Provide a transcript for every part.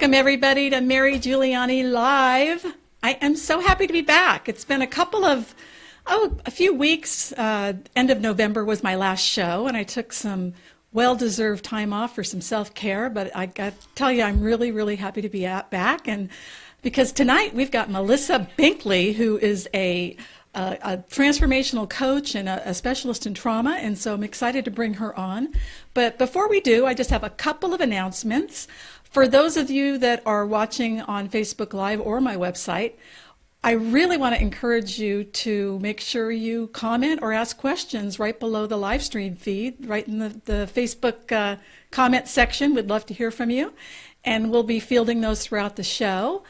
Welcome, everybody, to Mary Giuliani Live. I am so happy to be back. It's been a few weeks. End of November was my last show, and I took some well-deserved time off for some self-care, but I got to tell you, I'm really, really happy to be back. And because tonight we've got Melissa Binkley, who is a transformational coach and a specialist in trauma, and so I'm excited to bring her on. But before we do, I just have a couple of announcements. For those of you that are watching on Facebook Live or my website, I really want to encourage you to make sure you comment or ask questions right below the live stream feed, right in the Facebook comment section. We'd love to hear from you, and we'll be fielding those throughout the show.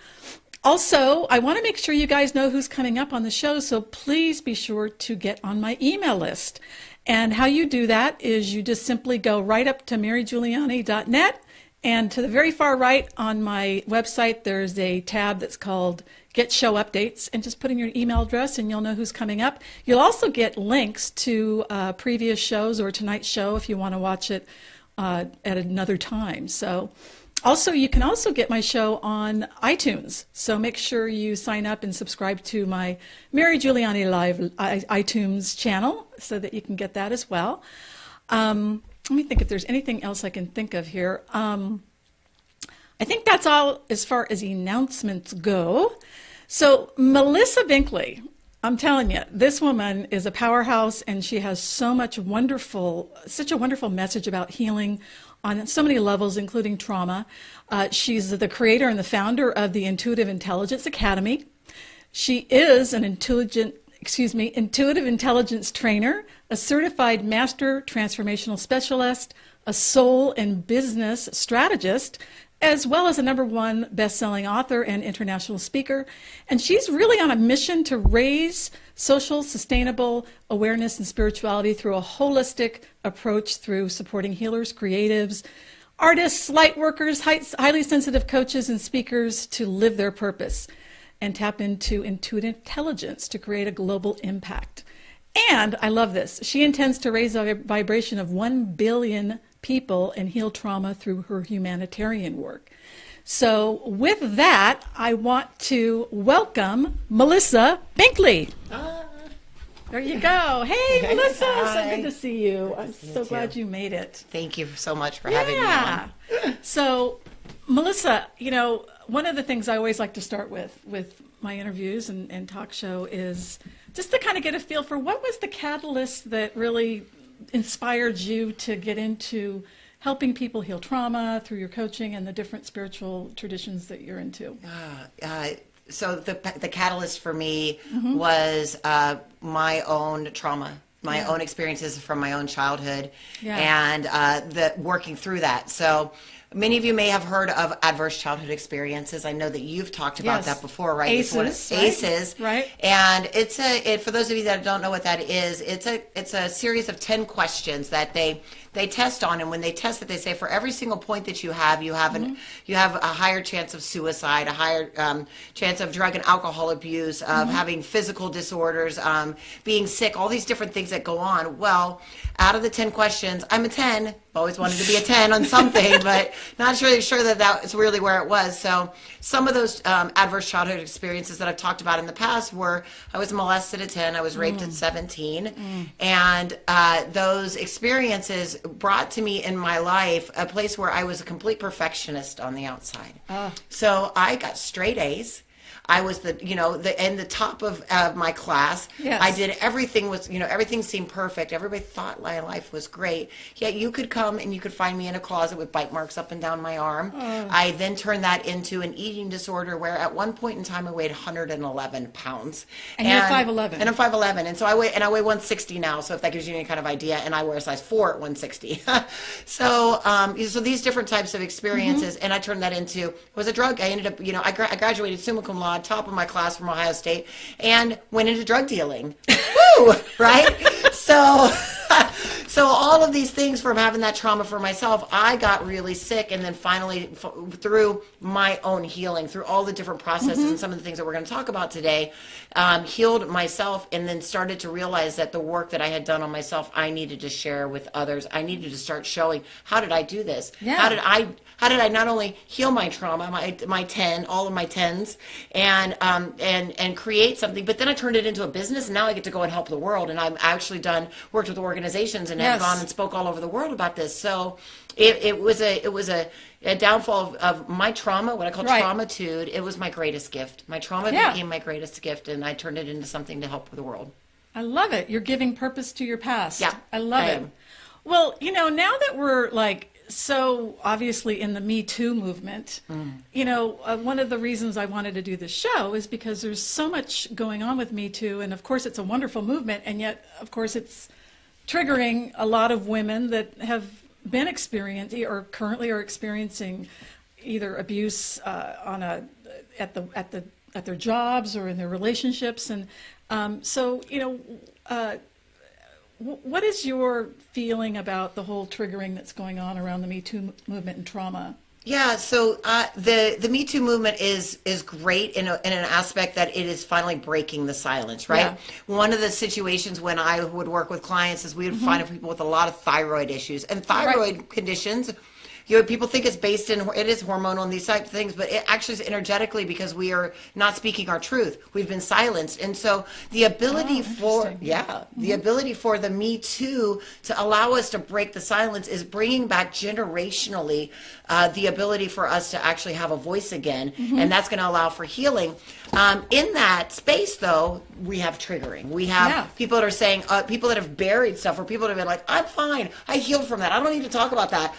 Also, I want to make sure you guys know who's coming up on the show, so please be sure to get on my email list. And how you do that is you just simply go right up to marygiuliani.net, and to the very far right on my website, there's a tab that's called Get Show Updates, and just put in your email address and you'll know who's coming up. You'll also get links to previous shows or tonight's show if you want to watch it at another time. So also, you can also get my show on iTunes, so make sure you sign up and subscribe to my Mary Giuliani Live iTunes channel so that you can get that as well. Let me think if there's anything else I can think of here. I think that's all as far as announcements go. So Melissa Binkley, I'm telling you, this woman is a powerhouse, and she has such a wonderful message about healing on so many levels, including trauma. She's the creator and the founder of the Intuitive Intelligence Academy. She is an intuitive intelligence trainer, a certified master transformational specialist, a soul and business strategist, as well as a #1 best-selling author and international speaker. And she's really on a mission to raise social, sustainable awareness and spirituality through a holistic approach through supporting healers, creatives, artists, light workers, highly sensitive coaches, and speakers to live their purpose and tap into intuitive intelligence to create a global impact. And I love this. She intends to raise a vibration of 1 billion people and heal trauma through her humanitarian work. So with that, I want to welcome Melissa Binkley. There you go. Hey, Melissa, Hi. so good to see you. I'm so too. glad you made it. Thank you so much for having me on. So, Melissa, one of the things I always like to start with my interviews and talk show is just to kind of get a feel for what was the catalyst that really inspired you to get into helping people heal trauma through your coaching and the different spiritual traditions that you're into. So the catalyst for me was my own trauma, my own experiences from my own childhood, and the working through that. So many of you may have heard of adverse childhood experiences. I know that you've talked about that before, right? ACEs, right? And it's for those of you that don't know what that is, it's a series of 10 questions that they test on, and when they test it, they say for every single point that you have you have a higher chance of suicide, a higher chance of drug and alcohol abuse, of having physical disorders, being sick, all these different things that go on. Well, out of the 10 questions, I'm a 10. Always wanted to be a 10 on something, but not really sure that that's really where it was. So some of those adverse childhood experiences that I've talked about in the past were I was molested at 10, I was raped at 17, and those experiences brought to me in my life a place where I was a complete perfectionist on the outside. So I got straight A's. I was the top of my class. Yes. I did everything everything seemed perfect. Everybody thought my life was great. Yet you could come and you could find me in a closet with bite marks up and down my arm. I then turned that into an eating disorder where at one point in time I weighed 111 pounds. And you're 5'11". And I'm 5'11". And so I weigh 160 now. So if that gives you any kind of idea, and I wear a size 4 at 160. So these different types of experiences, and I turned that into was a drug. I ended up I graduated summa cum laude, top of my class from Ohio State, and went into drug dealing. Woo! Right? So So all of these things from having that trauma for myself, I got really sick, and then finally through my own healing, through all the different processes and some of the things that we're going to talk about today, healed myself, and then started to realize that the work that I had done on myself, I needed to share with others. I needed to start showing, how did I do this? Yeah. How did I not only heal my trauma, all of my tens, and create something, but then I turned it into a business, and now I get to go and help the world. And I've actually worked with organizations and have gone and spoke all over the world about this. So it was a downfall of my trauma, what I call traumatude. It was my greatest gift. My trauma became my greatest gift, and I turned it into something to help the world. I love it. You're giving purpose to your past. Yeah, I love it. Well, now that we're so obviously in the MeToo movement, one of the reasons I wanted to do this show is because there's so much going on with MeToo, and of course it's a wonderful movement, and yet of course it's triggering a lot of women that have been experiencing or currently are experiencing either abuse at their jobs or in their relationships, and what is your feeling about the whole triggering that's going on around the Me Too movement and trauma? Yeah, so the Me Too movement is great in an aspect that it is finally breaking the silence, right? Yeah. One of the situations when I would work with clients is we would find people with a lot of thyroid issues and thyroid conditions. People think it is hormonal and these types of things, but it actually is energetically because we are not speaking our truth. We've been silenced. And so the ability ability for the Me Too to allow us to break the silence is bringing back generationally the ability for us to actually have a voice again. And that's going to allow for healing. In that space, though, we have triggering. We have people that are saying, people that have buried stuff, or people that have been like, I'm fine. I healed from that. I don't need to talk about that.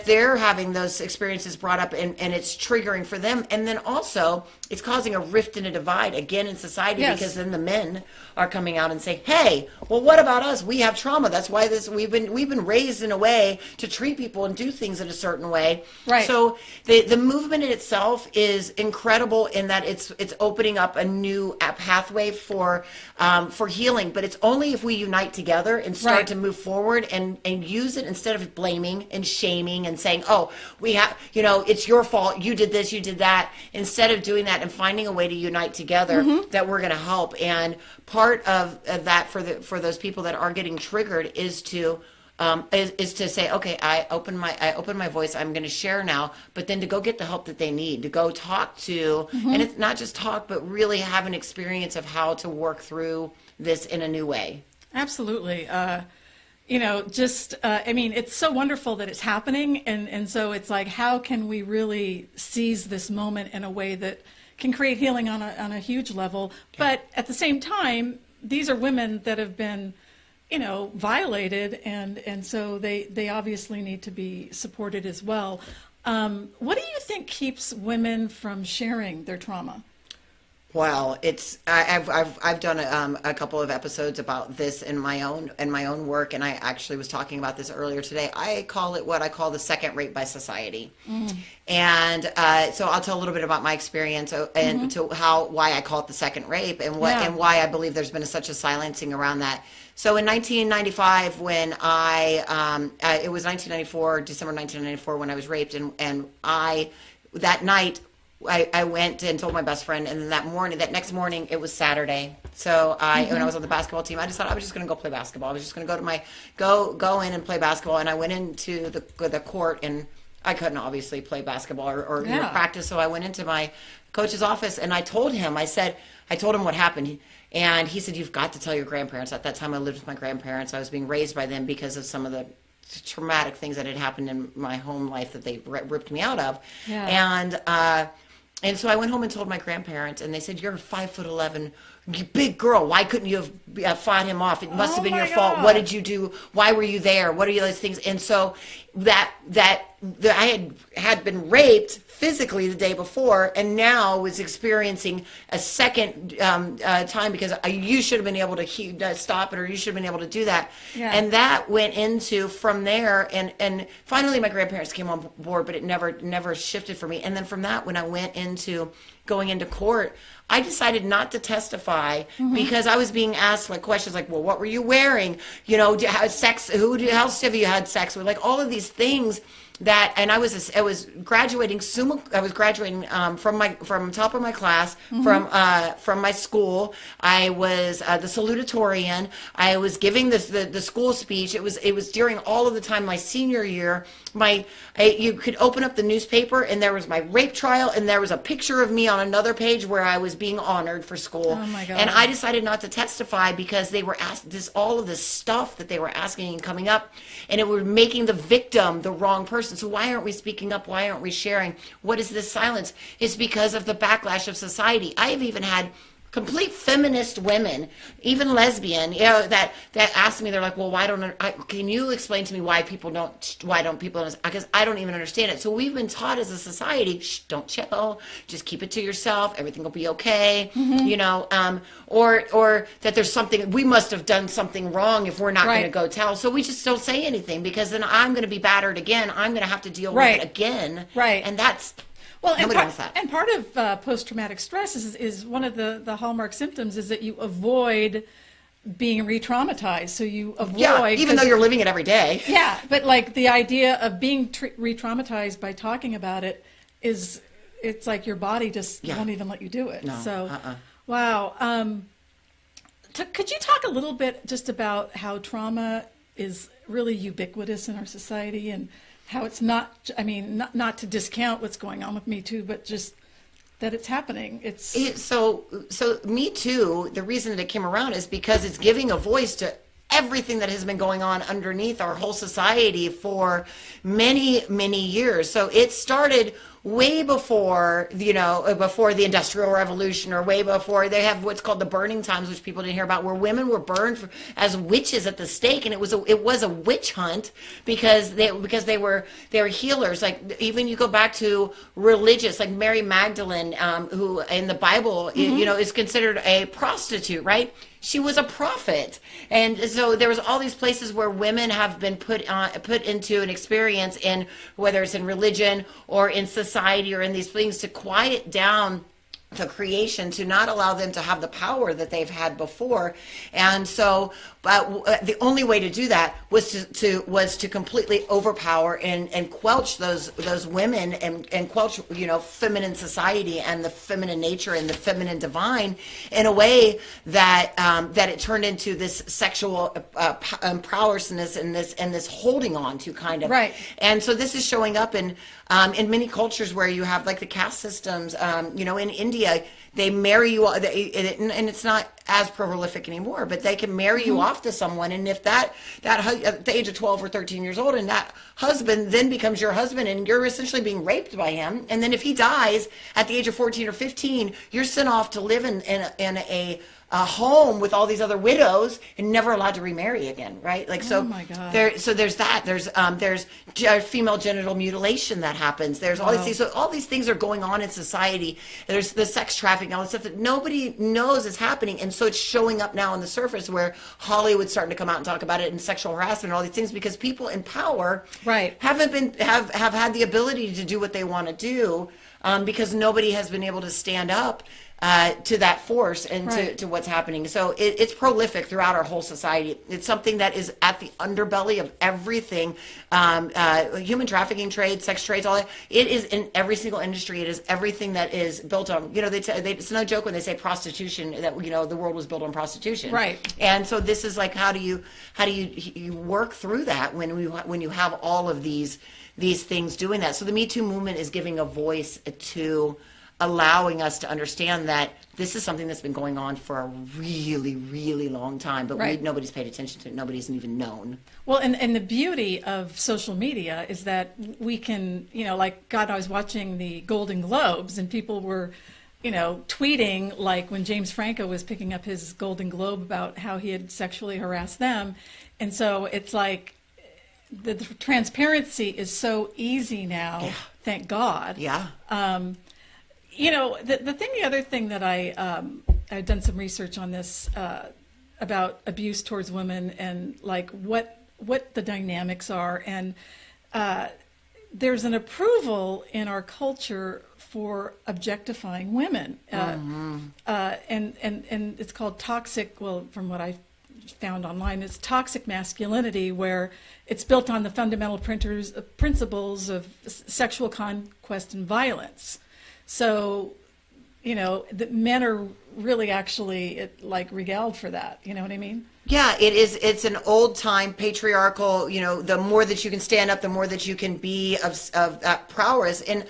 They're having those experiences brought up, and it's triggering for them. And then also, it's causing a rift and a divide again in society, because then the men are coming out and saying, hey, well, what about us? We have trauma. That's why we've been raised in a way to treat people and do things in a certain way. Right. So the movement in itself is incredible in that it's opening up a new pathway for healing, but it's only if we unite together and start to move forward and use it instead of blaming and shaming and saying, oh, it's your fault, you did this, you did that, instead of doing that and finding a way to unite together that we're going to help. And part of that for those people that are getting triggered is to say, okay, I open my voice, I'm going to share now, but then to go get the help that they need, to go talk to, and it's not just talk, but really have an experience of how to work through this in a new way. Absolutely. It's so wonderful that it's happening. And so it's like, how can we really seize this moment in a way that can create healing on a huge level? But at the same time, these are women that have been violated, and so they obviously need to be supported as well. What do you think keeps women from sharing their trauma? Well, I've done a couple of episodes about this in my own work, and I actually was talking about this earlier today. I call it what I call the second rape by society, and so I'll tell a little bit about my experience and why I call it the second rape and why I believe there's been such a silencing around that. So in 1995, when it was 1994, December 1994, when I was raped, and that night. I went and told my best friend, and then that next morning, it was Saturday. So when I was on the basketball team, I just thought I was just going to go play basketball. I was just going to go in and play basketball. And I went into the court, and I couldn't obviously play basketball or practice. So I went into my coach's office, and I told him what happened. And he said, you've got to tell your grandparents. At that time, I lived with my grandparents. I was being raised by them because of some of the traumatic things that had happened in my home life that they ripped me out of. Yeah. And so I went home and told my grandparents, and they said, you're 5'11", you big girl. Why couldn't you have fought him off? It must have been your fault. What did you do? Why were you there? What are those things? And so that I had been raped physically the day before, and now was experiencing a second time because you should have been able to stop it, or you should have been able to do that. Yeah. And that went into from there, and finally my grandparents came on board, but it never shifted for me. And then from that, when I went into going into court, I decided not to testify because I was being asked like questions like, well, what were you wearing? You know, how else have you had sex with? Like all of these things that, and I was graduating from top of my class, from my school. I was the salutatorian. I was giving the school speech. It was during all of the time my senior year. You could open up the newspaper and there was my rape trial and there was a picture of me on another page where I was being honored for school. Oh my God. And I decided not to testify because they were asked all of this stuff that they were asking and coming up, and it were making the victim the wrong person. So why aren't we speaking up? Why aren't we sharing? What is this silence? It's because of the backlash of society. I have even had complete feminist women, even lesbian, that ask me, they're like, well, can you explain to me why don't people, because I don't even understand it. So we've been taught as a society, don't chill, just keep it to yourself, everything will be okay, or that there's something, we must have done something wrong if we're not going to go tell. So we just don't say anything because then I'm going to be battered again. I'm going to have to deal with it again. Right. And that's, well, and part of post-traumatic stress is one of the hallmark symptoms is that you avoid being re-traumatized. So you avoid... even though you're living it every day. Yeah, but like the idea of being re-traumatized by talking about it it's like your body just won't even let you do it. No, so, wow. Could you talk a little bit just about how trauma is really ubiquitous in our society and how it's not to discount what's going on with MeToo, but just that it's happening. So MeToo, the reason that it came around is because it's giving a voice to everything that has been going on underneath our whole society for many, many years. So it started way before, before the Industrial Revolution, or way before. They have what's called the burning times, which people didn't hear about, where women were burned as witches at the stake, and it was a witch hunt because they were healers. Like even you go back to religious, like Mary Magdalene, who in the Bible, is considered a prostitute, right? She was a prophet. And so there was all these places where women have been put into an experience in, whether it's in religion or in society or in these things, to quiet down the creation, to not allow them to have the power that they've had before. And so, but the only way to do that was to completely overpower and quelch those women and quelch, feminine society and the feminine nature and the feminine divine in a way that it turned into this sexual powerlessness and this holding on to kind of. Right. And so this is showing up in many cultures where you have like the caste systems. In India, they marry you, and it's not as prolific anymore, but they can marry you off to someone, and if that at the age of 12 or 13 years old, and that husband then becomes your husband, and you're essentially being raped by him, and then if he dies at the age of 14 or 15, you're sent off to live in a home with all these other widows and never allowed to remarry again, right? Like, so, oh my God. There's that. There's female genital mutilation that happens. There's all these things. So all these things are going on in society. There's the sex trafficking, all this stuff that nobody knows is happening, and so it's showing up now on the surface, where Hollywood's starting to come out and talk about it, and sexual harassment and all these things, because people in power have had the ability to do what they want to do, because nobody has been able to stand up to that force and to what's happening. So it's prolific throughout our whole society. It's something that is at the underbelly of everything. Human trafficking trade, sex trades, all that. It is in every single industry. It is everything that is built on, it's no joke when they say prostitution, that, the world was built on prostitution. Right. And so this is like, how do you work through that when you have all of these things doing that? So the Me Too movement is giving a voice to allowing us to understand that this is something that's been going on for a really, really long time, but nobody's paid attention to it. Nobody's even known. Well, and the beauty of social media is that we can, like, God, I was watching the Golden Globes, and people were, tweeting, like when James Franco was picking up his Golden Globe, about how he had sexually harassed them. And so it's like the transparency is so easy now, thank God. Yeah. The other thing that I've done some research on this about abuse towards women, and like what the dynamics are, and there's an approval in our culture for objectifying women. And it's called toxic, well, from what I found online, it's toxic masculinity, where it's built on the fundamental principles of sexual conquest and violence. So, the men are really actually regaled for that. You know what I mean? Yeah, it is. It's an old time patriarchal. The more that you can stand up, the more that you can be of that prowess. And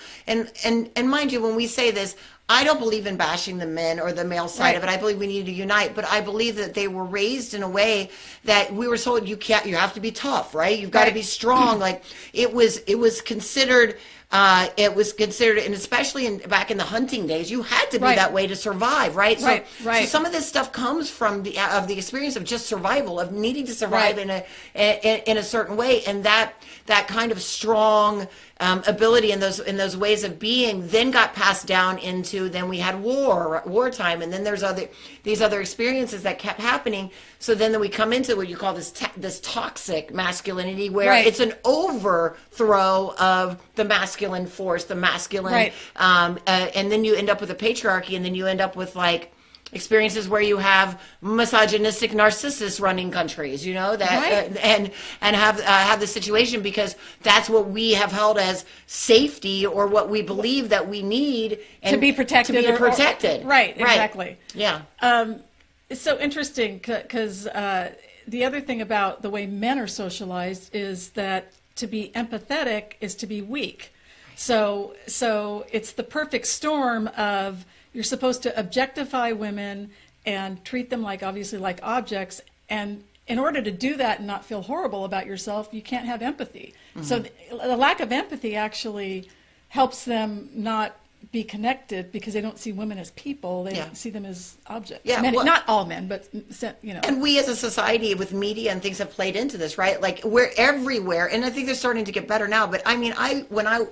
mind you, when we say this, I don't believe in bashing the men or the male side of it. I believe we need to unite, but I believe that they were raised in a way that we were told you have to be tough, right? You've got to be strong. Like it was considered. And especially back in the hunting days, you had to be that way to survive, right? So some of this stuff comes from the experience of just survival, of needing to survive in a certain way, and that kind of strong ability in those ways of being then got passed down into, then we had wartime, and then there's these other experiences that kept happening. So then we come into what you call this toxic masculinity, where it's an overthrow of the masculine force, the masculine, and then you end up with a patriarchy, and then you end up with experiences where you have misogynistic narcissists running countries, and have the situation, because that's what we have held as safety, or what we believe that we need to be protected. Exactly. Yeah. It's so interesting because the other thing about the way men are socialized is that to be empathetic is to be weak. So it's the perfect storm of, you're supposed to objectify women and treat them obviously like objects. And in order to do that and not feel horrible about yourself, you can't have empathy. Mm-hmm. So the lack of empathy actually helps them not be connected, because they don't see women as people. They see them as objects. Yeah, not all men, but And we as a society with media and things have played into this, right? We're everywhere, and I think they're starting to get better now. But I mean, when I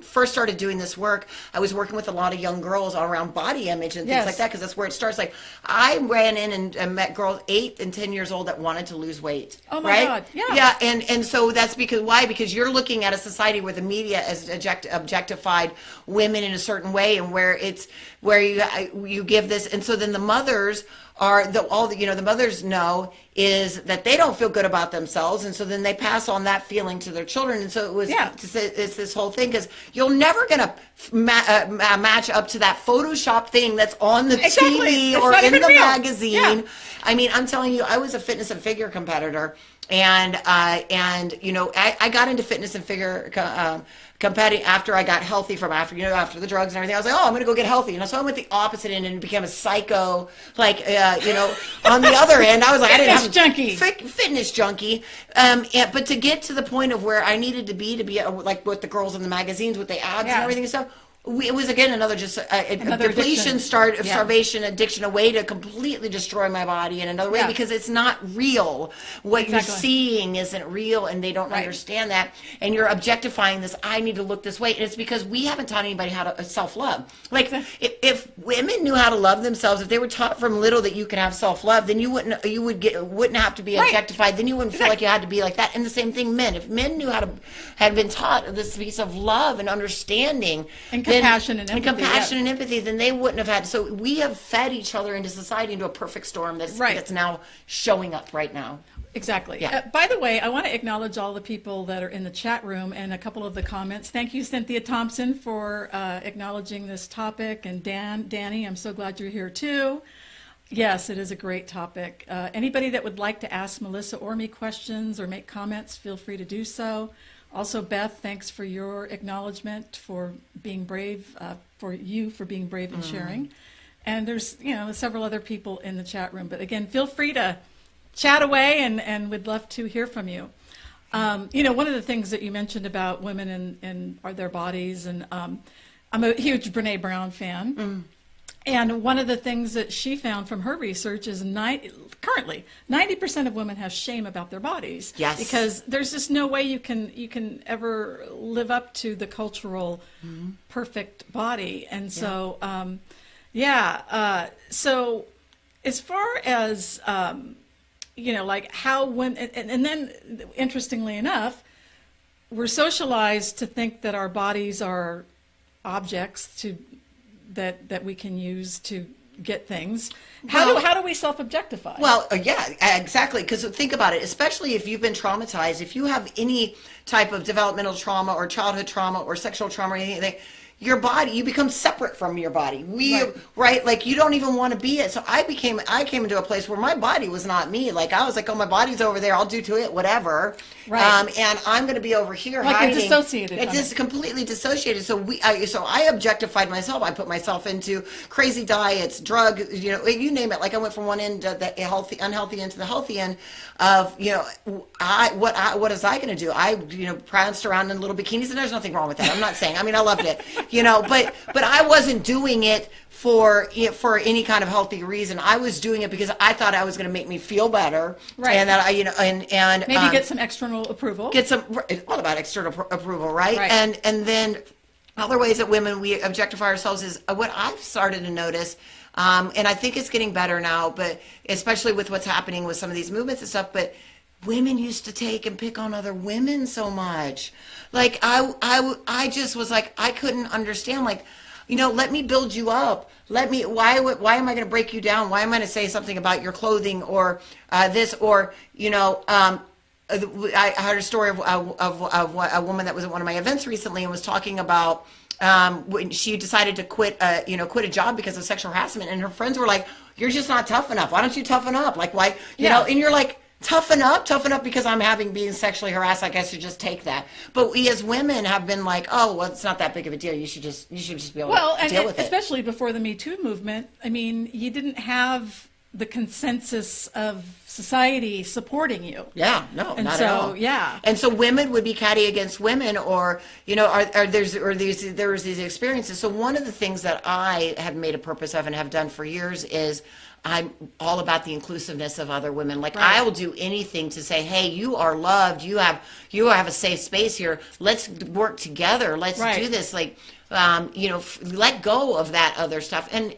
first started doing this work, I was working with a lot of young girls around body image and things like that, because that's where it starts. I ran in and met girls 8 and 10 years old that wanted to lose weight. Oh my God! Yeah, and so that's because why? Because you're looking at a society where the media has objectified women in a certain way, and where you give this, and so then the mothers the mothers know is that they don't feel good about themselves, and so then they pass on that feeling to their children. And so it's this whole thing, because you're never gonna match up to that Photoshop thing that's on the TV or in the magazine. Yeah. I mean, I'm telling you, I was a fitness and figure competitor, and I got into fitness and figure competing after I got healthy from after the drugs and everything. I was like, I'm going to go get healthy. So I went the opposite end and became a psycho, on the other end. I was like, fitness junkie. But to get to the point of where I needed to be like with the girls in the magazines with the abs and everything and stuff, it was again another depletion, starvation, addiction, a way to completely destroy my body in another way, because it's not real. What you're seeing isn't real, and they don't understand that. And you're objectifying this. I need to look this way, and it's because we haven't taught anybody how to self-love. If women knew how to love themselves, if they were taught from little that you can have self-love, then you wouldn't have to be objectified. Then you wouldn't feel like you had to be like that. And the same thing, men. If men knew had been taught this piece of love and understanding and compassion and empathy, then they wouldn't have had. So we have fed each other into society, into a perfect storm that's now showing up right now. Exactly. Yeah. By the way, I want to acknowledge all the people that are in the chat room and a couple of the comments. Thank you, Cynthia Thompson, for acknowledging this topic, and Danny, I'm so glad you're here too. Yes, it is a great topic. Anybody that would like to ask Melissa or me questions or make comments, feel free to do so. Also, Beth, thanks for your acknowledgement, for being brave, for being brave and sharing. And there's, several other people in the chat room. But again, feel free to chat away, and we'd love to hear from you. One of the things that you mentioned about women and their bodies, and I'm a huge Brene Brown fan. And one of the things that she found from her research is currently 90% of women have shame about their bodies. Yes. Because there's just no way you can ever live up to the cultural perfect body. And so, so as far as, how women, and then interestingly enough, we're socialized to think that our bodies are objects that we can use to get things. Well, How do we self-objectify? Well, yeah, exactly. Because think about it, especially if you've been traumatized, if you have any type of developmental trauma or childhood trauma or sexual trauma or anything, your body, you become separate from your body. Right? Like you don't even want to be it. So I came into a place where my body was not me. Like I was like, oh, my body's over there. I'll do to it whatever. Right. And I'm going to be over here like hiding. You're dissociated. It's just completely dissociated. So so I objectified myself. I put myself into crazy diets, drug, you name it. Like I went from one end, the unhealthy end to the healthy end of, what was I going to do? I, pranced around in little bikinis, and there's nothing wrong with that. I'm not saying, I loved it. But I wasn't doing it for any kind of healthy reason. I was doing it because I thought I was going to make me feel better, right? And that and maybe get some external approval. It's all about external approval, right? And then other ways that women we objectify ourselves is what I've started to notice. And I think it's getting better now, but especially with what's happening with some of these movements and stuff. But women used to take and pick on other women so much. Like I just was like, I couldn't understand. Like, let me build you up. Why am I going to break you down? Why am I going to say something about your clothing or this or I heard a story of a woman that was at one of my events recently and was talking about when she decided to quit a job because of sexual harassment, and her friends were like, "You're just not tough enough. Why don't you toughen up? Like why And you're like, toughen up because I'm being sexually harassed. I guess you just take that. But we as women have been like, oh, well, it's not that big of a deal. You should just be able to deal with it. Especially before the MeToo movement. I mean, you didn't have the consensus of society supporting you. Yeah, no, and not so, at all. Yeah. And so women would be catty against women, or there was these experiences. So one of the things that I have made a purpose of and have done for years is I'm all about the inclusiveness of other women. Like I will do anything to say, hey, you are loved. You have a safe space here. Let's work together. Let's do this. Like, let go of that other stuff. And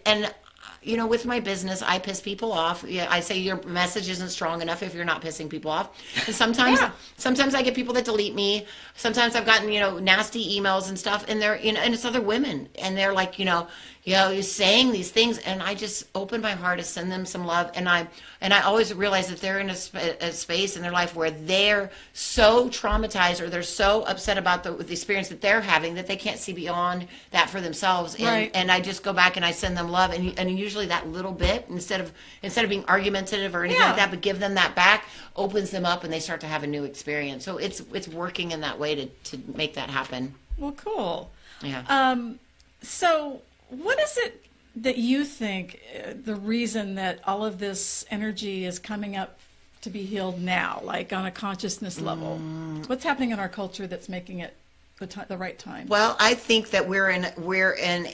with my business, I piss people off. Yeah, I say your message isn't strong enough if you're not pissing people off. And sometimes I get people that delete me. Sometimes I've gotten, nasty emails and stuff, and they're, and it's other women, and they're like, you're saying these things, and I just open my heart to send them some love, and I always realize that they're in a space in their life where they're so traumatized or they're so upset about the experience that they're having that they can't see beyond that for themselves, and I just go back and I send them love, and usually that little bit, instead of being argumentative or anything like that, but give them that back, opens them up, and they start to have a new experience. So it's working in that way to make that happen. Well, cool. Yeah. So what is it that you think the reason that all of this energy is coming up to be healed now, like on a consciousness level? What's happening in our culture that's making it the right time? Well, I think that we're in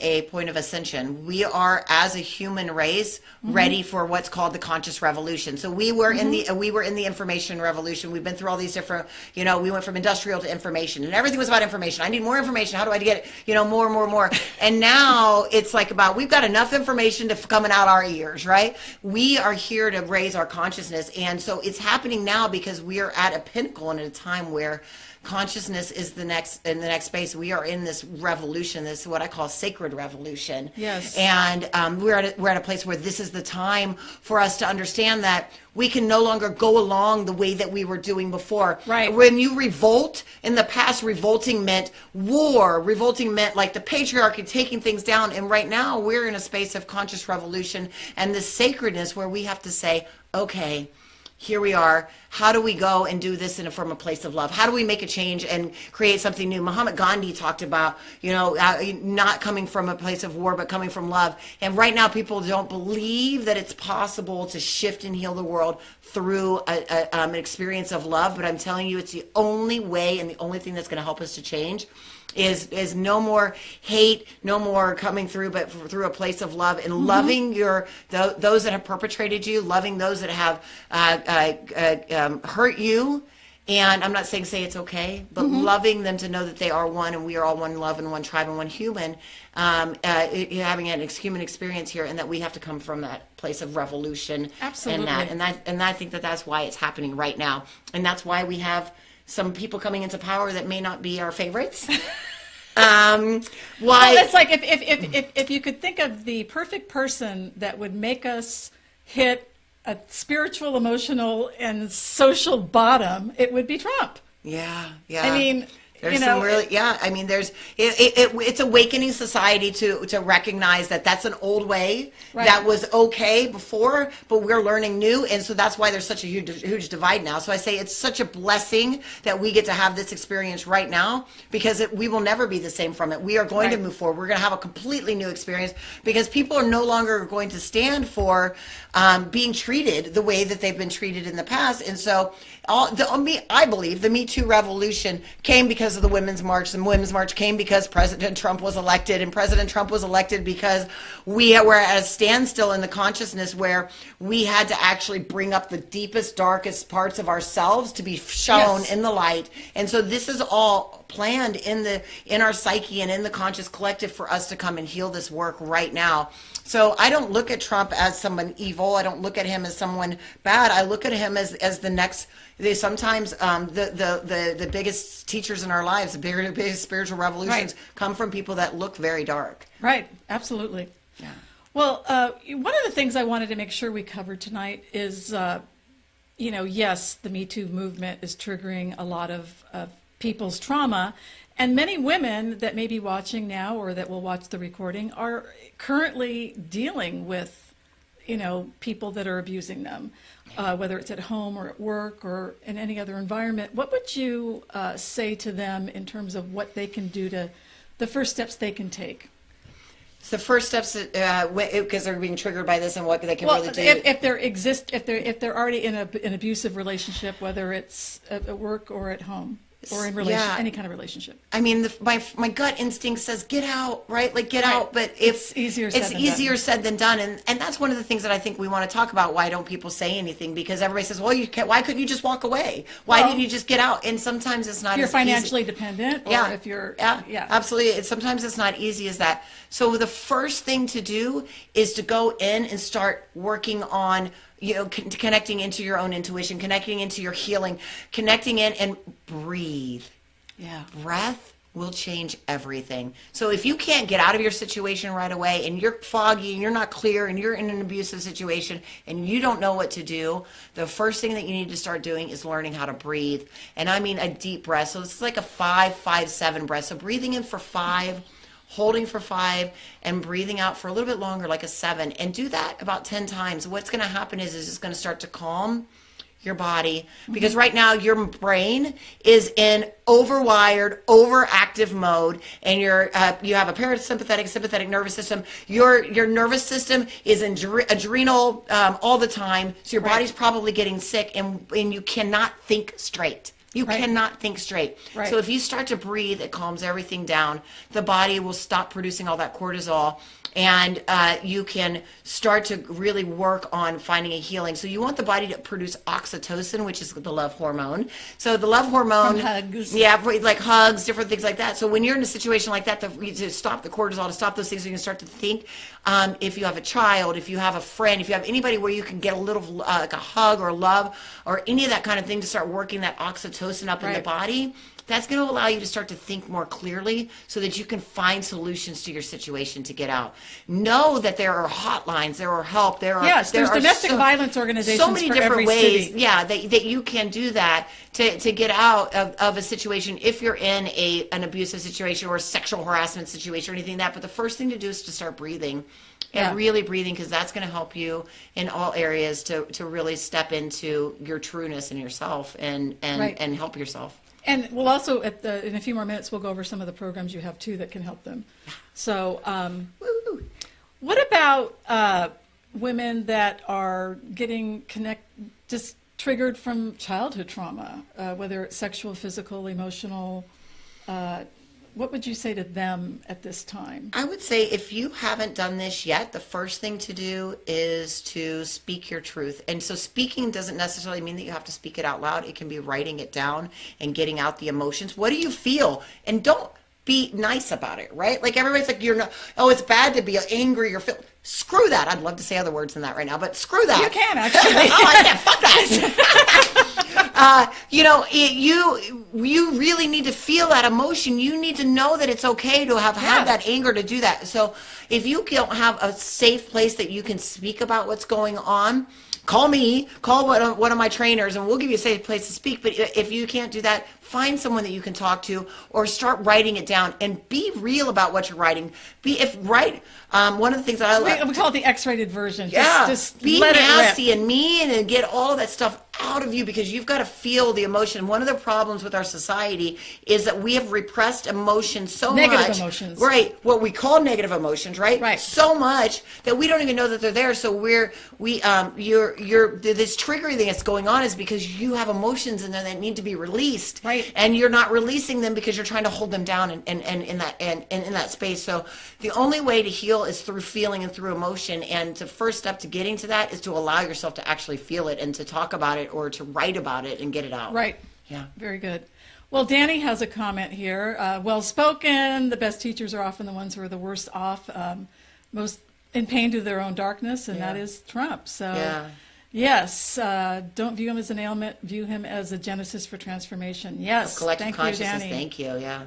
a point of ascension. We are, as a human race, ready for what's called the conscious revolution. So we were in the information revolution. We've been through all these different, we went from industrial to information, and everything was about information. I need more information. How do I get it? More. And now it's like we've got enough information to coming out our ears, right? We are here to raise our consciousness, and so it's happening now because we are at a pinnacle and at a time where consciousness is in the next space. We are in this revolution, this what I call sacred revolution. Yes. And we're at a place where this is the time for us to understand that we can no longer go along the way that we were doing before. Right. When you revolt, in the past, revolting meant war. Revolting meant like the patriarchy taking things down. And right now we're in a space of conscious revolution and this sacredness where we have to say, okay, here we are. How do we go and do this from a place of love? How do we make a change and create something new? Muhammad Gandhi talked about, not coming from a place of war, but coming from love. And right now, people don't believe that it's possible to shift and heal the world through an experience of love. But I'm telling you, it's the only way and the only thing that's going to help us to change. Is no more hate, no more coming through, but through a place of love and loving those that have perpetrated you, loving those that have hurt you. And I'm not saying say it's okay, but loving them to know that they are one and we are all one love and one tribe and one human, having an human experience here, and that we have to come from that place of revolution. Absolutely. And I think that that's why it's happening right now. And that's why we have some people coming into power that may not be our favorites. Why? Well, it's like if you could think of the perfect person that would make us hit a spiritual, emotional, and social bottom, it would be Trump. Yeah, yeah. I mean, there's some really, yeah. I mean, it's awakening society to recognize that that's an old way that was okay before, but we're learning new, and so that's why there's such a huge divide now. So I say it's such a blessing that we get to have this experience right now, because we will never be the same from it. We are going to move forward. We're going to have a completely new experience, because people are no longer going to stand for being treated the way that they've been treated in the past, and so. I believe the MeToo revolution came because of the Women's March. The Women's March came because President Trump was elected, and President Trump was elected because we were at a standstill in the consciousness where we had to actually bring up the deepest, darkest parts of ourselves to be shown in the light. And so this is all planned in our psyche and in the conscious collective for us to come and heal this work right now. So I don't look at Trump as someone evil. I don't look at him as someone bad. I look at him as the next. Sometimes the biggest teachers in our lives, the biggest spiritual revolutions come from people that look very dark. Right. Absolutely. Yeah. Well, one of the things I wanted to make sure we covered tonight is, yes, the Me Too movement is triggering a lot of people's trauma. And many women that may be watching now or that will watch the recording are currently dealing with, people that are abusing them, whether it's at home or at work or in any other environment. What would you say to them in terms of what they can do the first steps they can take? The first steps, because they're being triggered by this, and what they can really do. If they're already in an abusive relationship, whether it's at work or at home. Or in any kind of relationship. I mean, my gut instinct says get out, right? Like get out, but it's easier said than done. And that's one of the things that I think we want to talk about. Why don't people say anything? Because everybody says, well, why couldn't you just walk away? Why didn't you just get out? And sometimes it's not. If you're financially dependent, or if you're absolutely. Sometimes it's not easy as that. So the first thing to do is to go in and start working on. Connecting into your own intuition, connecting into your healing, connecting in and breathe. Yeah. Breath will change everything. So if you can't get out of your situation right away and you're foggy and you're not clear and you're in an abusive situation and you don't know what to do, the first thing that you need to start doing is learning how to breathe. And I mean a deep breath. So it's like a 5-5-7 breath. So breathing in for 5, holding for 5, and breathing out for a little bit longer, like a 7. And do that about 10 times. What's going to happen is it's going to start to calm your body, because right now your brain is in overwired, overactive mode, and you have a parasympathetic, sympathetic nervous system. Your nervous system is adrenal all the time, so your body's probably getting sick, and you cannot think straight. You cannot think straight. So if you start to breathe, it calms everything down. The body will stop producing all that cortisol, and you can start to really work on finding a healing. So you want the body to produce oxytocin, which is the love hormone. So the love hormone, from hugs. like hugs, different things like that. So when you're in a situation like that, to stop the cortisol, to stop those things, you can start to think. If you have a child, if you have a friend, if you have anybody where you can get a little like a hug or love or any of that kind of thing, to start working that oxytocin up in the body, that's going to allow you to start to think more clearly so that you can find solutions to your situation to get out. Know that there are hotlines, there are help, there's domestic violence organizations so many for different every ways, city. that you can do that to get out of a situation if you're in an abusive situation or a sexual harassment situation or anything like that. But the first thing to do is to start breathing. And really breathing, because that's going to help you in all areas to really step into your trueness in yourself and help yourself. And we'll also, in a few more minutes, we'll go over some of the programs you have, too, that can help them. So what about women that are getting just triggered from childhood trauma, whether it's sexual, physical, emotional? What would you say to them at this time? I would say if you haven't done this yet, the first thing to do is to speak your truth. And so speaking doesn't necessarily mean that you have to speak it out loud. It can be writing it down and getting out the emotions. What do you feel? And don't be nice about it, right? Like everybody's like, it's bad to be angry or feel. screw that. I'd love to say other words than that right now, but screw that. You can, actually. I can't. Fuck that. You really need to feel that emotion. You need to know that it's okay to have had that anger to do that. So if you don't have a safe place that you can speak about what's going on, call me, call one of my trainers, and we'll give you a safe place to speak. But if you can't do that, find someone that you can talk to, or start writing it down and be real about what you're writing. One of the things that I love. We call it the X-rated version. Yeah, just be let nasty it rip. and mean and get all that stuff out of you, because you've got to feel the emotion. One of the problems with our society is that we have repressed emotions so much. Negative emotions. Right, what we call negative emotions, right? Right. So much that we don't even know that they're there. So this triggering thing that's going on is because you have emotions in there that need to be released. Right. And you're not releasing them because you're trying to hold them down and in that space. So the only way to heal is through feeling and through emotion. And the first step to getting to that is to allow yourself to actually feel it and to talk about it or to write about it and get it out. Right. Yeah. Very good. Well, Danny has a comment here. Well spoken. The best teachers are often the ones who are the worst off, most in pain to their own darkness, and that is Trump. So, yes, don't view him as an ailment. View him as a genesis for transformation. Yes. Collective thank consciousness. you, Danny. Thank you. Yeah.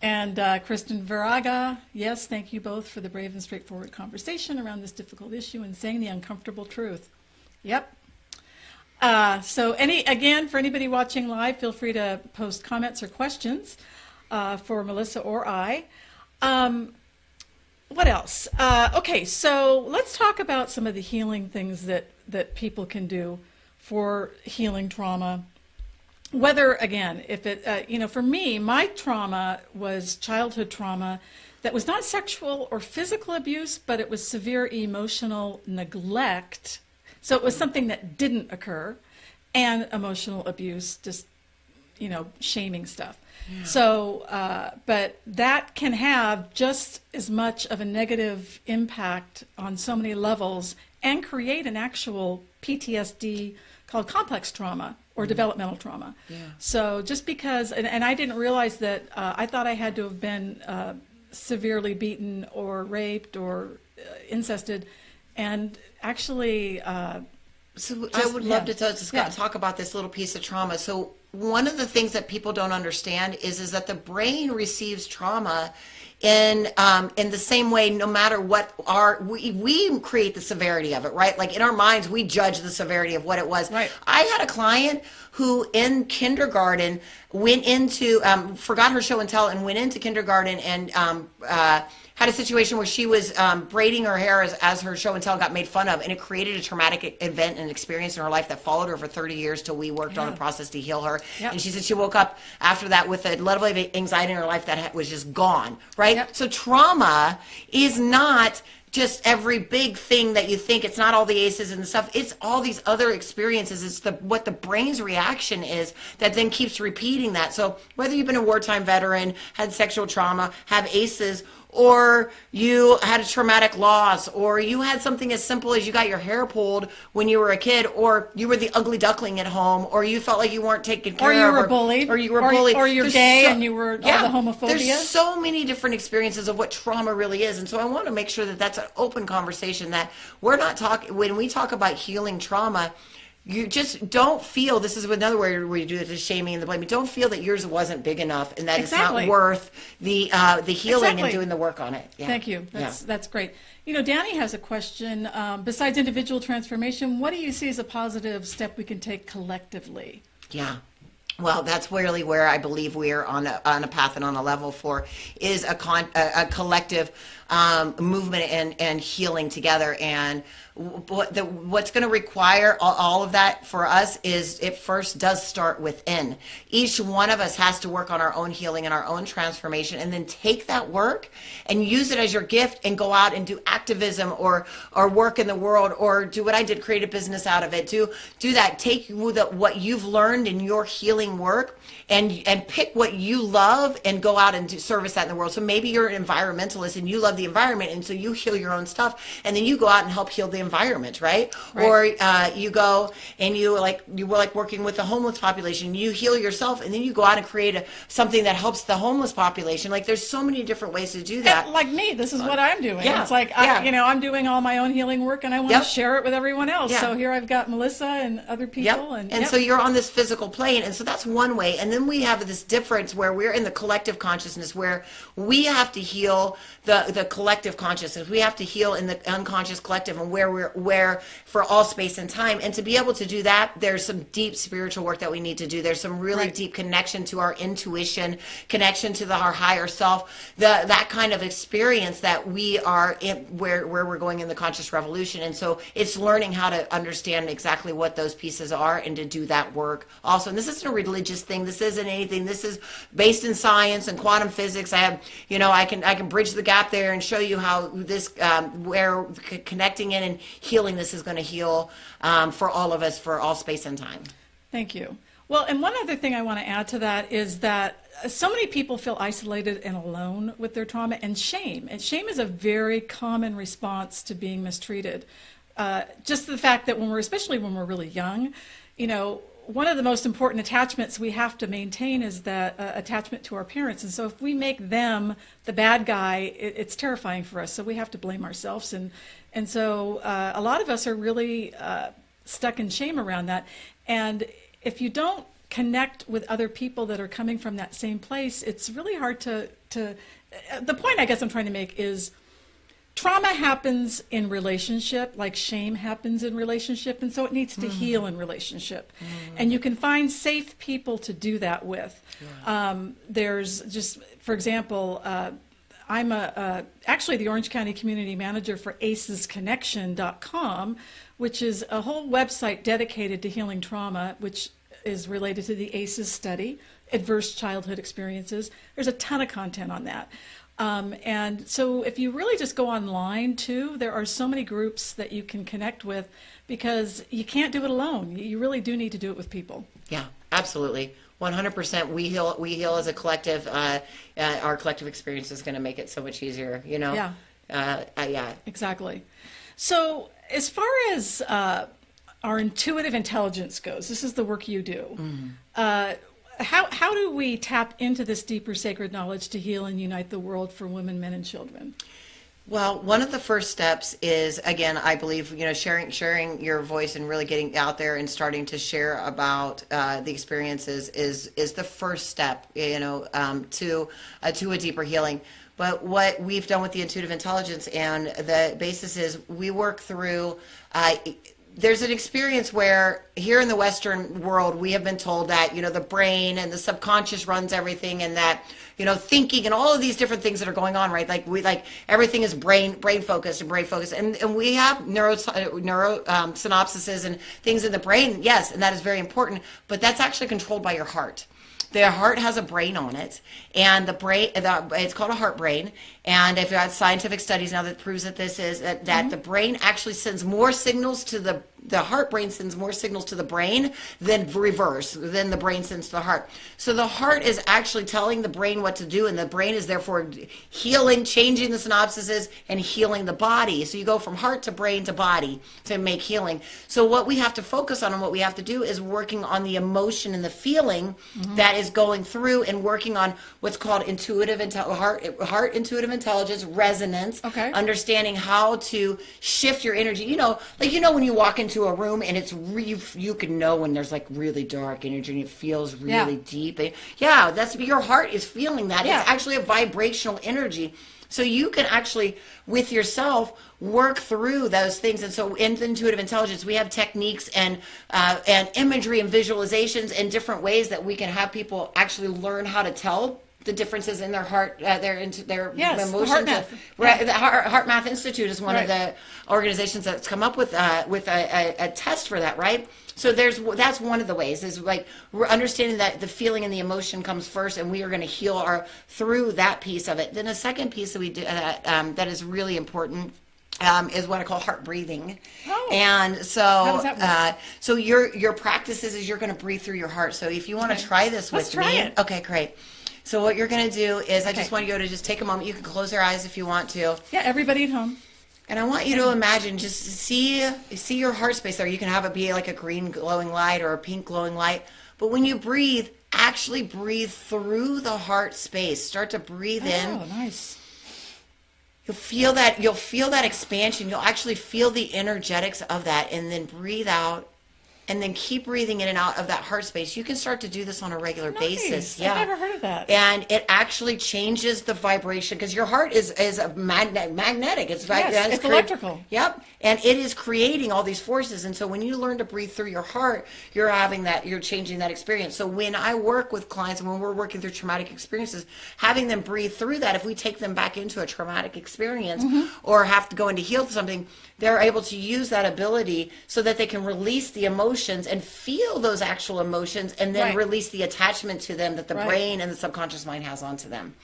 And Kristen Viraga, yes, thank you both for the brave and straightforward conversation around this difficult issue and saying the uncomfortable truth. Yep. So for anybody watching live, feel free to post comments or questions for Melissa or I. What else? Okay, so let's talk about some of the healing things that people can do for healing trauma. Whether, again, if it, for me, my trauma was childhood trauma that was not sexual or physical abuse, but it was severe emotional neglect. So it was something that didn't occur, and emotional abuse, just, shaming stuff. Yeah. So, but that can have just as much of a negative impact on so many levels and create an actual PTSD called complex trauma or developmental trauma. Yeah. So just because, and I didn't realize that, I thought I had to have been severely beaten or raped or incested, and actually... So I would love to talk about this little piece of trauma. So one of the things that people don't understand is that the brain receives trauma in the same way, no matter what we create the severity of it, right? Like in our minds, we judge the severity of what it was. Right. I had a client who in kindergarten went into, forgot her show and tell and went into kindergarten and had a situation where she was braiding her hair as her show and tell got made fun of, and it created a traumatic event and experience in her life that followed her for 30 years till we worked on a process to heal her. Yep. And she said she woke up after that with a level of anxiety in her life that was just gone, right? Yep. So trauma is not just every big thing that you think. It's not all the aces and stuff. It's all these other experiences. It's what the brain's reaction is that then keeps repeating that. So whether you've been a wartime veteran, had sexual trauma, have aces, or you had a traumatic loss, or you had something as simple as you got your hair pulled when you were a kid, or you were the ugly duckling at home, or you felt like you weren't taken care of. Or you were bullied. Or you were bullied. Or you're gay and you were all the homophobia. There's so many different experiences of what trauma really is. And so I want to make sure that that's an open conversation, that we're not talking, when we talk about healing trauma, you just don't feel, this is another way where you do the shaming and the blaming, don't feel that yours wasn't big enough and that it's not worth the healing and doing the work on it. Yeah. Thank you. That's great. Danny has a question. Besides individual transformation, what do you see as a positive step we can take collectively? Yeah. Well, that's really where I believe we are on a path and on a level for is a collective movement and healing together. And what's going to require all of that for us is it first does start within. Each one of us has to work on our own healing and our own transformation, and then take that work and use it as your gift and go out and do activism or work in the world, or do what I did, create a business out of it. Do that. Take what you've learned in your healing healing work and pick what you love and go out and service that in the world. So maybe you're an environmentalist and you love the environment, and so you heal your own stuff, and then you go out and help heal the environment, right? Or you go and you like working with the homeless population. You heal yourself, and then you go out and create something that helps the homeless population. Like there's so many different ways to do that. And like me, this is what I'm doing. Yeah. It's like I'm doing all my own healing work, and I want to share it with everyone else. Yeah. So here I've got Melissa and other people, and so you're on this physical plane, and so that's one way. And then we have this difference where we're in the collective consciousness, where we have to heal the collective consciousness. We have to heal in the unconscious collective, and where for all space and time. And to be able to do that, there's some deep spiritual work that we need to do. There's some really deep connection to our intuition, connection to our higher self, that kind of experience that we are in, where we're going in the conscious revolution. And so it's learning how to understand exactly what those pieces are and to do that work also. And this isn't a religious thing. This isn't anything. This is based in science and quantum physics. I can bridge the gap there and show you how this where connecting in and healing this is going to heal for all of us for all space and time. Thank you. Well, and one other thing I want to add to that is that so many people feel isolated and alone with their trauma and shame. And shame is a very common response to being mistreated. Just the fact that especially when we're really young, one of the most important attachments we have to maintain is that attachment to our parents. And so if we make them the bad guy, it's terrifying for us. So we have to blame ourselves. And so a lot of us are really stuck in shame around that. And if you don't connect with other people that are coming from that same place, it's really hard to the point I guess I'm trying to make is trauma happens in relationship, like shame happens in relationship, and so it needs to heal in relationship. And you can find safe people to do that with. There's just, for example, I'm actually the Orange County Community Manager for acesconnection.com, which is a whole website dedicated to healing trauma, which is related to the ACEs study, adverse childhood experiences. There's a ton of content on that. And so if you really just go online too, there are so many groups that you can connect with because you can't do it alone. You really do need to do it with people. Yeah, absolutely. 100%. We heal as a collective. Our collective experience is going to make it so much easier, Yeah. Yeah. Exactly. So as far as our intuitive intelligence goes, this is the work you do. How do we tap into this deeper sacred knowledge to heal and unite the world for women, men, and children? Well, one of the first steps is, again, I believe, sharing your voice and really getting out there and starting to share about the experiences is the first step, to a deeper healing. But what we've done with the intuitive intelligence and the basis is we work through. There's an experience where here in the Western world, we have been told that, the brain and the subconscious runs everything, and that, thinking and all of these different things that are going on, right? Like everything is brain focused and brain focused. And we have synapses and things in the brain. Yes. And that is very important, but that's actually controlled by your heart. The heart has a brain on it, and the brain, it's called a heart brain. And if you have scientific studies now that proves that this is that the brain actually sends more signals to the heart brain sends more signals to the brain than the brain sends to the heart. So the heart is actually telling the brain what to do, and the brain is therefore healing, changing the synapses and healing the body. So you go from heart to brain to body to make healing. So what we have to focus on and what we have to do is working on the emotion and the feeling that is going through, and working on what's called heart intuitive intelligence, resonance, understanding how to shift your energy. When you walk into a room and it's you can know when there's like really dark energy and it feels really deep. That's your heart is feeling that. It's actually a vibrational energy. So you can actually, with yourself, work through those things. And so in intuitive intelligence, we have techniques and imagery and visualizations and different ways that we can have people actually learn how to tell the differences in their heart, their emotions. The Heart Math Institute is one of the organizations that's come up with a test for that, right? So that's one of the ways, is like we're understanding that the feeling and the emotion comes first, and we are going to heal through that piece of it. Then a second piece that we do that is really important is what I call heart breathing. Oh. And so, How does that work? So your practice is you're going to breathe through your heart. So if you want to try this with Let's me, try it. okay, great. So what you're going to do is, I just want you to just take a moment. You can close your eyes if you want to. Yeah, everybody at home. And I want you to imagine, just see your heart space there. You can have it be like a green glowing light or a pink glowing light. But when you breathe, actually breathe through the heart space. Start to breathe in. Oh, nice. You'll feel that expansion. You'll actually feel the energetics of that, and then breathe out, and then keep breathing in and out of that heart space. You can start to do this on a regular basis. Yeah, I've never heard of that. And it actually changes the vibration, because your heart is a magnetic. It's electrical. Yep, and it is creating all these forces. And so when you learn to breathe through your heart, you're changing that experience. So when I work with clients, and when we're working through traumatic experiences, having them breathe through that, if we take them back into a traumatic experience or have to go in to heal something, they're able to use that ability so that they can release the emotions and feel those actual emotions, and then release the attachment to them that the brain and the subconscious mind has onto them.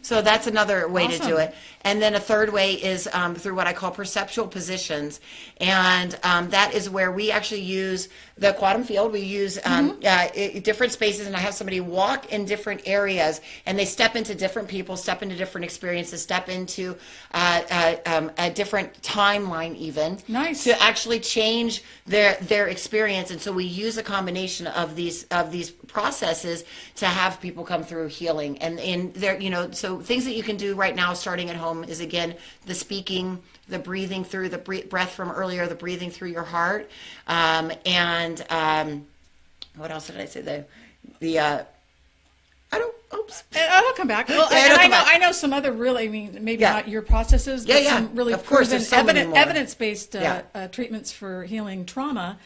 So that's another way to do it. And then a third way is through what I call perceptual positions. And that is where we actually use the quantum field. We use different spaces, and I have somebody walk in different areas, and they step into different people, step into different experiences, step into a different timeline even. Nice. To actually change their experience. And so we use a combination of these processes to have people come through healing. And in there, so things that you can do right now starting at home is, again, the speaking, the breathing through, the breath from earlier, the breathing through your heart, and what else did I say? I'll come back. Well, I know some other really, maybe not your processes, but some really proven evidence-based treatments for healing trauma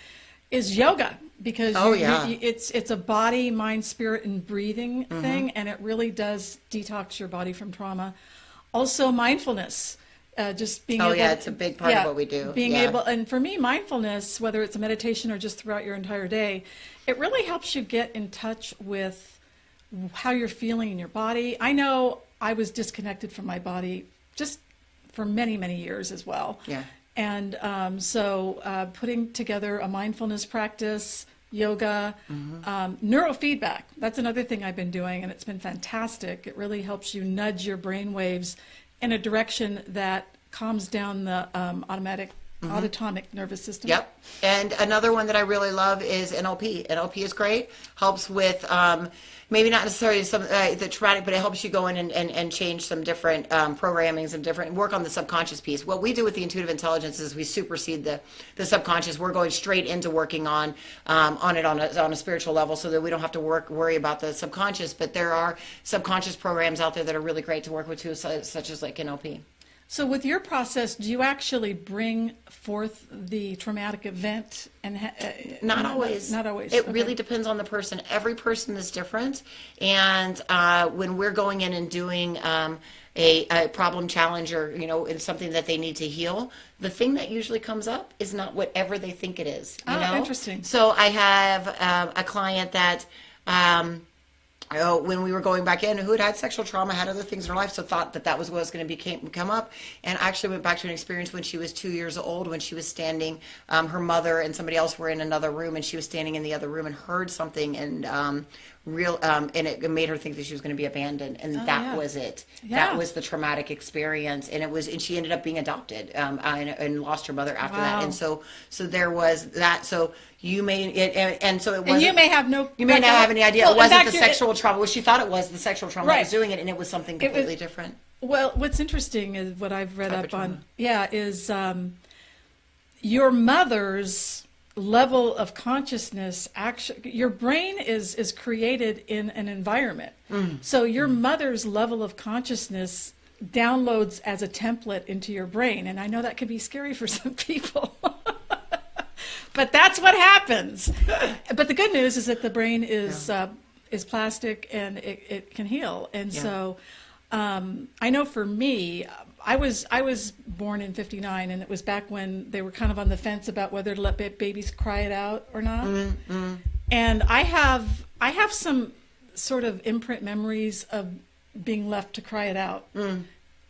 is yoga, because it's a body, mind, spirit, and breathing thing, and it really does detox your body from trauma. Also, mindfulness. Just being able, it's a big part of what we do. Being able, and for me, mindfulness, whether it's a meditation or just throughout your entire day, it really helps you get in touch with how you're feeling in your body. I know I was disconnected from my body just for many, many years as well. Yeah. And so putting together a mindfulness practice, yoga, neurofeedback, that's another thing I've been doing, and it's been fantastic. It really helps you nudge your brain waves in a direction that calms down the autonomic nervous system. Yep. And another one that I really love is NLP. NLP is great. Helps with maybe not necessarily some the traumatic, but it helps you go in and change some different programmings and work on the subconscious piece. What we do with the intuitive intelligence is we supersede the subconscious. We're going straight into working on it on a spiritual level, so that we don't have to worry about the subconscious. But there are subconscious programs out there that are really great to work with too, such as like NLP. So with your process, do you actually bring forth the traumatic event? And not always. Not always. It really depends on the person. Every person is different. And when we're going in and doing a problem challenge, or it's something that they need to heal, the thing that usually comes up is not whatever they think it is. You know? Interesting. So I have a client that when we were going back in, who had sexual trauma, had other things in her life, so thought that was what was going to come up, and actually went back to an experience when she was 2 years old, when she was standing, her mother and somebody else were in another room, and she was standing in the other room and heard something, and and it made her think that she was going to be abandoned, and that was it. Yeah. That was the traumatic experience, and she ended up being adopted, and lost her mother after that, and so there was that. So you may and so it was. And you may not have any idea. It wasn't the sexual trauma. Well, she thought it was the sexual trauma that was doing it, and it was something completely different. Well, what's interesting is what I've read up on. Is your mother's level of consciousness. Actually, your brain is created in an environment. So your mother's level of consciousness downloads as a template into your brain, and I know that can be scary for some people. But that's what happens. But the good news is that the brain is plastic, and it can heal. And so I know for me, I was born in '59, and it was back when they were kind of on the fence about whether to let babies cry it out or not. And I have some sort of imprint memories of being left to cry it out.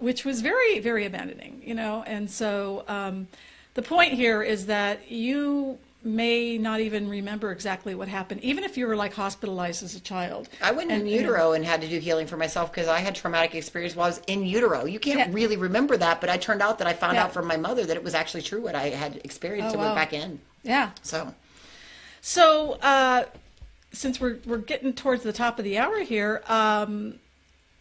which was very, very abandoning, And so the point here is that you may not even remember exactly what happened, even if you were like hospitalized as a child. I went in utero and had to do healing for myself because I had traumatic experience while I was in utero. You can't really remember that, but I turned out that I found out from my mother that it was actually true what I had experienced and went back in. Yeah. So since we're getting towards the top of the hour here,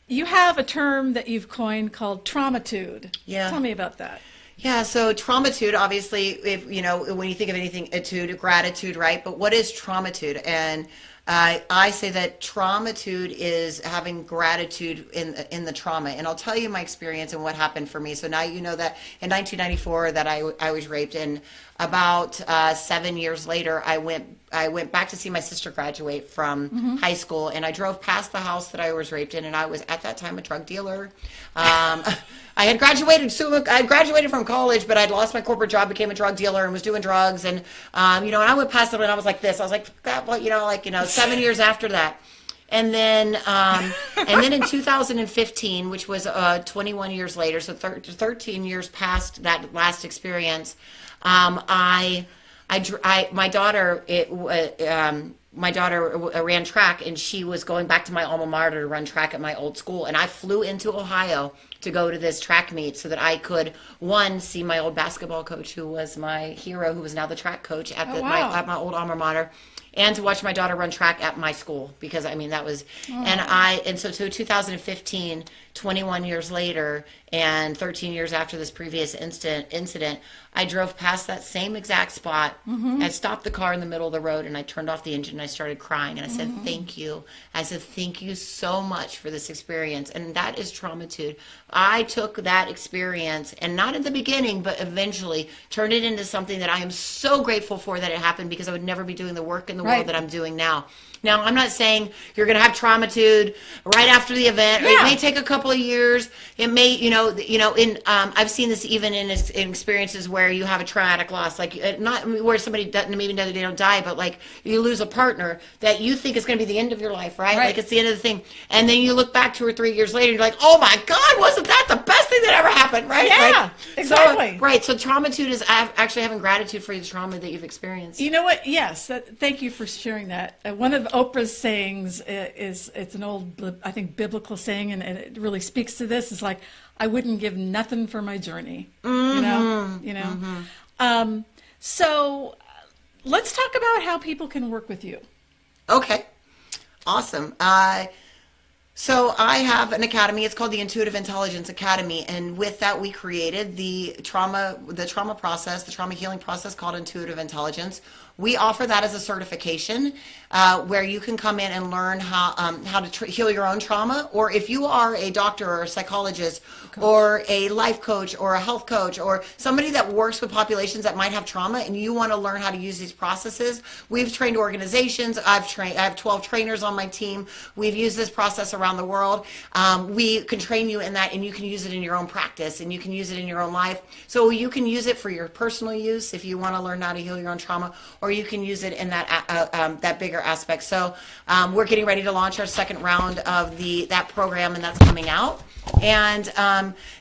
you have a term that you've coined called traumatude. Yeah. Tell me about that. Yeah, so traumatude, obviously, if when you think of anything, atude, gratitude, right? But what is traumatude? And I say that traumatude is having gratitude in the trauma. And I'll tell you my experience and what happened for me. So now you know that in 1994 that I was raped, and about 7 years later, I went back to see my sister graduate from high school, and I drove past the house that I was raped in, and I was at that time a drug dealer. I had graduated from college, but I'd lost my corporate job, became a drug dealer, and was doing drugs. And and I went past it, and I was like this. I was like, God, well, 7 years after that. And then in 2015, which was 21 years later, so 13 years past that last experience, my daughter ran track, and she was going back to my alma mater to run track at my old school. And I flew into Ohio to go to this track meet so that I could, one, see my old basketball coach, who was my hero, who was now the track coach at my old alma mater, and to watch my daughter run track at my school, because that was, and so 2015, 21 years later, and 13 years after this previous incident, I drove past that same exact spot. I stopped the car in the middle of the road, and I turned off the engine, and I started crying, and I said, thank you. I said, thank you so much for this experience. And that is traumatude. I took that experience, and not at the beginning, but eventually turned it into something that I am so grateful for that it happened, because I would never be doing the work in the world that I'm doing now. Now, I'm not saying you're going to have traumatude right after the event. Or it may take a couple of years. It may, I've seen this even in experiences where you have a traumatic loss, like not where somebody doesn't, maybe they don't die, but like you lose a partner that you think is going to be the end of your life, right? Like it's the end of the thing. And then you look back 2 or 3 years later, and you're like, oh my God, wasn't that the best thing that ever happened, right? Yeah, exactly. So traumatude is actually having gratitude for the trauma that you've experienced. You know what? Yes. Thank you for sharing that. One of Oprah's sayings it's an old, I think, biblical saying, and it really speaks to this. It's like, I wouldn't give nothing for my journey. So let's talk about how people can work with you. Okay. Awesome. So I have an academy. It's called the Intuitive Intelligence Academy, and with that, we created the trauma process, the trauma healing process called Intuitive Intelligence. We offer that as a certification where you can come in and learn how to heal your own trauma. Or if you are a doctor or a psychologist or a life coach or a health coach or somebody that works with populations that might have trauma and you want to learn how to use these processes, we've trained organizations. I have 12 trainers on my team. We've used this process around the world. We can train you in that, and you can use it in your own practice, and you can use it in your own life. So you can use it for your personal use if you want to learn how to heal your own trauma, or you can use it in that bigger aspect. So we're getting ready to launch our second round of that program, and that's coming out. And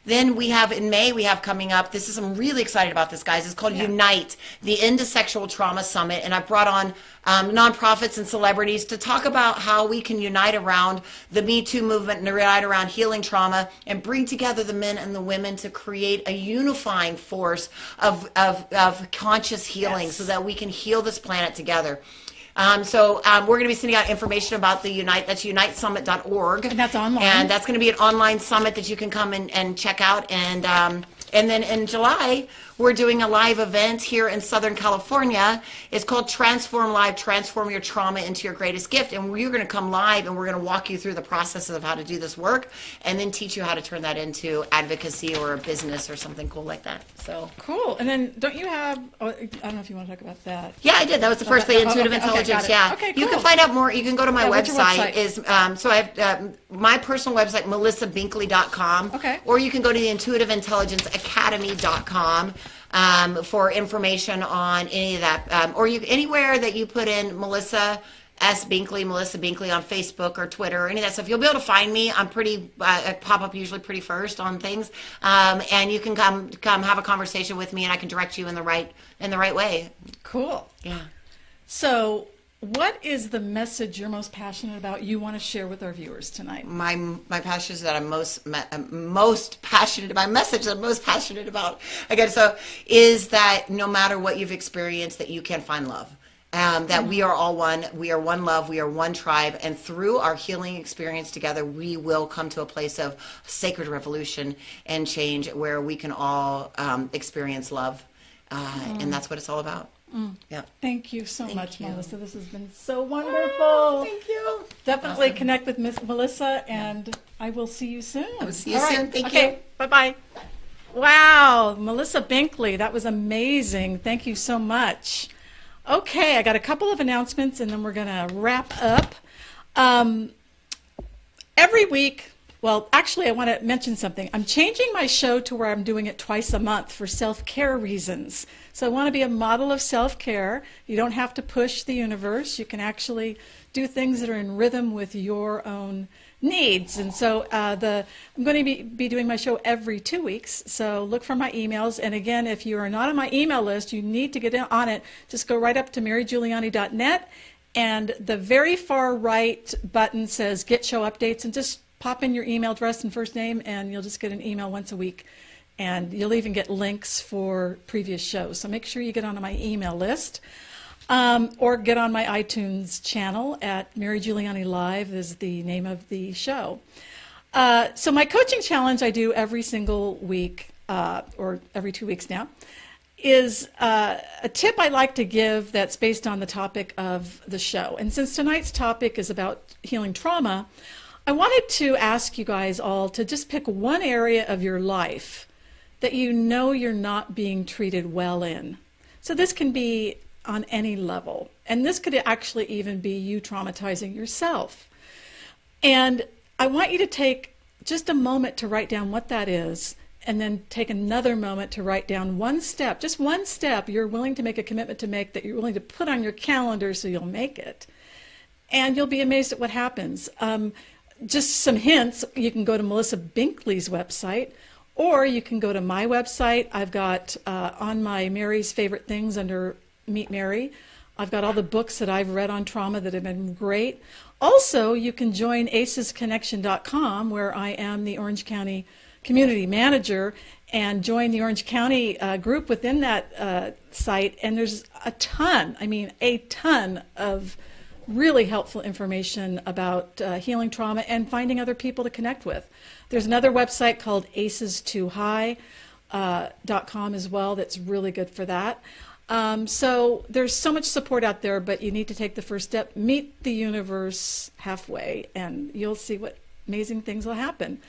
then we have in May, we have coming up, I'm really excited about this, guys. It's called Unite, the End to Sexual Trauma Summit. And I've brought on nonprofits and celebrities to talk about how we can unite around the MeToo movement and unite around healing trauma and bring together the men and the women to create a unifying force of conscious healing so that we can heal this planet together. So we're going to be sending out information about the Unite. That's unitesummit.org. And that's online. And that's going to be an online summit that you can come and check out. And then in July, we're doing a live event here in Southern California. It's called Transform Live, Transform Your Trauma into Your Greatest Gift. And we're going to come live, and we're going to walk you through the processes of how to do this work and then teach you how to turn that into advocacy or a business or something cool like that. So cool. And then don't you have, I don't know if you want to talk about that. Yeah, I did. That was the first thing, Intuitive Intelligence. Okay, okay, cool. You can find out more. You can go to my website. Website? So I have my personal website, melissabinkley.com. Okay. Or you can go to the intuitiveintelligenceacademy.com. For information on any of that, or anywhere that you put in Melissa S. Binkley, Melissa Binkley on Facebook or Twitter or any of that stuff. You'll be able to find me. I'm pretty, I pop up usually pretty first on things. And you can come have a conversation with me, and I can direct you in the right way. Cool. Yeah. So what is the message you're most passionate about you want to share with our viewers tonight? My passion is that I'm most passionate about, my message that I'm most passionate about, again, so is that no matter what you've experienced, that you can find love. That we are all one, we are one love, we are one tribe, and through our healing experience together, we will come to a place of sacred revolution and change where we can all experience love, and that's what it's all about. Yeah. Thank you so much, you. Melissa. This has been so wonderful. Thank you. Definitely Awesome. connect with Miss Melissa, and I will see you soon. I will see you All soon. right. Thank okay. you. Bye-bye. Wow, Melissa Binkley, that was amazing. Thank you so much. Okay, I got a couple of announcements, and then we're going to wrap up. Every week, well, actually, I want to mention something. I'm changing my show to where I'm doing it twice a month for self-care reasons. So I want to be a model of self-care. You don't have to push the universe. You can actually do things that are in rhythm with your own needs. And so I'm going to be doing my show every 2 weeks. So look for my emails. And again, if you are not on my email list, you need to get on it. Just go right up to marygiuliani.net, and the very far right button says Get Show Updates, and just pop in your email address and first name, and you'll just get an email once a week. And you'll even get links for previous shows. So make sure you get on my email list. Or get on my iTunes channel at Mary Giuliani Live is the name of the show. So my coaching challenge I do every single week, or every 2 weeks now, is a tip I like to give that's based on the topic of the show. And since tonight's topic is about healing trauma, I wanted to ask you guys all to just pick one area of your life that you know you're not being treated well in. So this can be on any level. And this could actually even be you traumatizing yourself. And I want you to take just a moment to write down what that is, and then take another moment to write down one step, just one step you're willing to make a commitment to make, that you're willing to put on your calendar so you'll make it. And you'll be amazed at what happens. Just some hints, you can go to Melissa Binkley's website, or you can go to my website. I've got on my Mary's Favorite Things under Meet Mary, I've got all the books that I've read on trauma that have been great. Also, you can join acesconnection.com, where I am the Orange County Community Manager, and join the Orange County group within that site. And there's a ton of really helpful information about healing trauma and finding other people to connect with. There's another website called acestoohigh.com as well that's really good for that. So there's so much support out there, but you need to take the first step. Meet the universe halfway, and you'll see what amazing things will happen.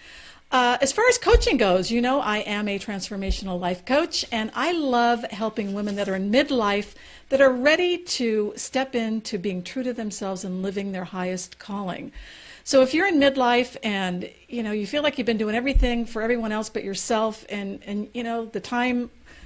As far as coaching goes, you know I am a transformational life coach, and I love helping women that are in midlife that are ready to step into being true to themselves and living their highest calling. So if you're in midlife and you feel like you've been doing everything for everyone else but yourself, and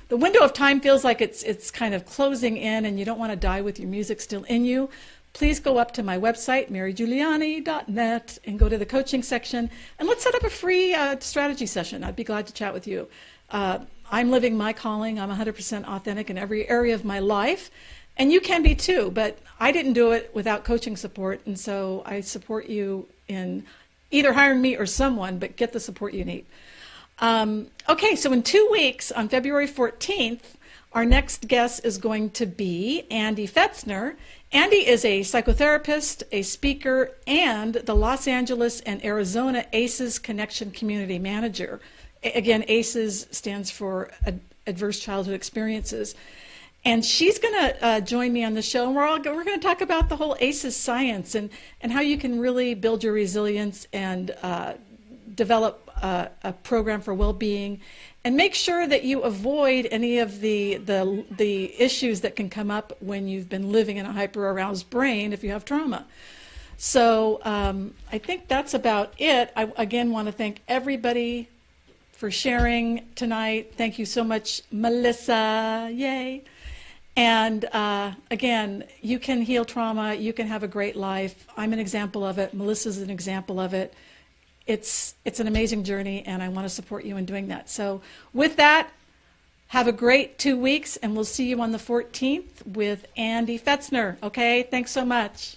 the window of time feels like it's kind of closing in, and you don't want to die with your music still in you, please go up to my website, marygiuliani.net, and go to the coaching section, and let's set up a free strategy session. I'd be glad to chat with you. I'm living my calling. I'm 100% authentic in every area of my life, and you can be too, but I didn't do it without coaching support, and so I support you in either hiring me or someone, but get the support you need. Okay, so in 2 weeks, on February 14th, our next guest is going to be Andy Fetzner. Andy is a psychotherapist, a speaker, and the Los Angeles and Arizona ACEs Connection Community Manager. Again, ACEs stands for Adverse Childhood Experiences. And she's going to join me on the show, and we're going to talk about the whole ACEs science and how you can really build your resilience and develop a program for well-being, and make sure that you avoid any of the issues that can come up when you've been living in a hyper-aroused brain if you have trauma. So I think that's about it. I again want to thank everybody for sharing tonight. Thank you so much, Melissa. Yay. And again, you can heal trauma. You can have a great life. I'm an example of it. Melissa's an example of it. It's an amazing journey, and I want to support you in doing that. So with that, have a great 2 weeks, and we'll see you on the 14th with Andy Fetzner. Okay? Thanks so much.